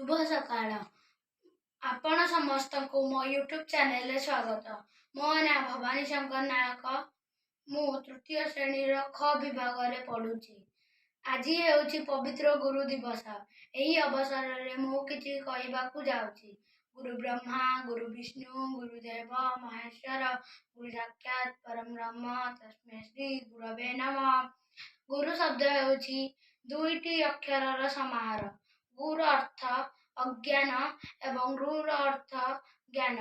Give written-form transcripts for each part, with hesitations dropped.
शुभ सकाळ। आपण समस्तଙ୍କୁ मो यूट्यूब चैनल रे स्वागत। मो ना भवानी शंकर नायक। मु तृतीय श्रेणी ख विभाग रे पढुछि। आज हेउछि पवित्र गुरु दिवस। एही अवसर रे मु किछि कहिबाकू जाउछि। गुरु ब्रह्मा, गुरु विष्णु, गुरुदेव महेश्वर, गुरु साक्षात परम ब्रह्म तस्मै श्री गुरवे नमः। गुरु शब्द हेउछि दुईटी अक्षरर समाहार। गुरु अर्थ अज्ञान एवं रूर अर्थ ज्ञान।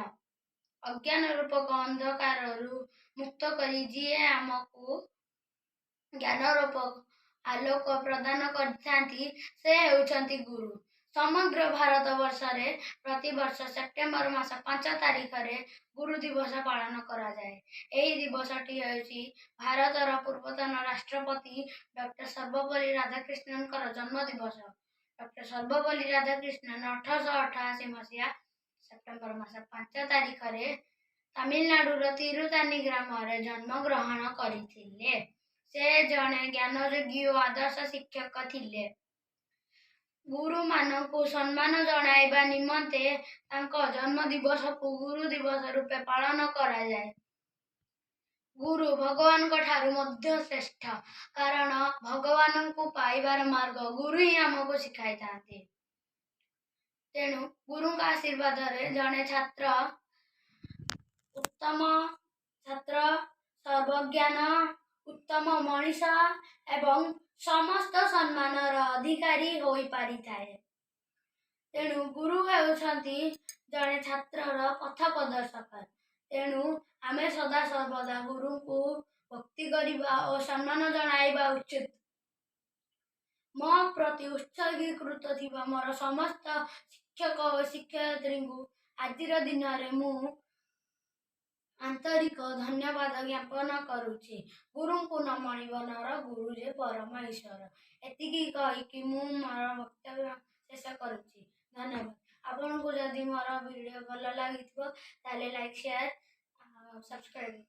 अज्ञान रूपक अंधकारु मुक्त करी जिए आमको ज्ञान रूपक आलोक प्रदान करथांती से हेउछंती गुरु। समग्र भारत वर्ष रे प्रति वर्ष सेप्टेम्बर मास 5 तारिख रे गुरु दिवस पालन करा जाए। एही दिवसटी हेउछि भारतर पूर्वतन राष्ट्रपति डॉक्टर सर्वपल्ली राधाकृष्णन जन्म दिवस। डॉक्टर सर्वपल्ली राधाकृष्णन 1888 मसीहा सेप्टेम्बर मास 5 तारिख रे तमिलनाडुर तिरुतानी ग्राम रे जन्म ग्रहण करिथिले। से जणे ज्ञानयोगी और आदर्श शिक्षक थिले। गुरु मानकु सम्मान जणाइबा निमंते तांको जन्म दिवस को गुरु दिवस रूपे पालन करा जाए। गुरु भगवान को ठारू मध्य श्रेष्ठ, कारण भगवान को पाइबार मार्ग गुरु ही हमको शिखाई थाते। तेणु गुरु का आशीर्वाद रे जणे छात्र उत्तम छात्र सर्वज्ञान उत्तम मनीष एवं समस्त सम्मानर अधिकारी होई पारि थाए। तेणु गुरु हेउछंती जणे छात्रर पथ प्रदर्शक। तेणु आमे सदा सर्वदा गुरु को भक्ति करिबा और सम्मान जणाइबा उचित। मो प्रति उत्सर्गीकृत थिबा मोर समस्त शिक्षक और शिक्षयित्री को आजिर दिन रे मु आंतरिक धन्यवाद ज्ञापन करुछि। गुरु को न मणिब नर गुरु जे परम ईश्वर। एतिकी कहि कि मु मोर वक्तव्य शेष करुछि। धन्यवाद। आपन को जदि मोर वीडियो भल लागिथिबो ताले लाइक शेयर सब्सक्राइब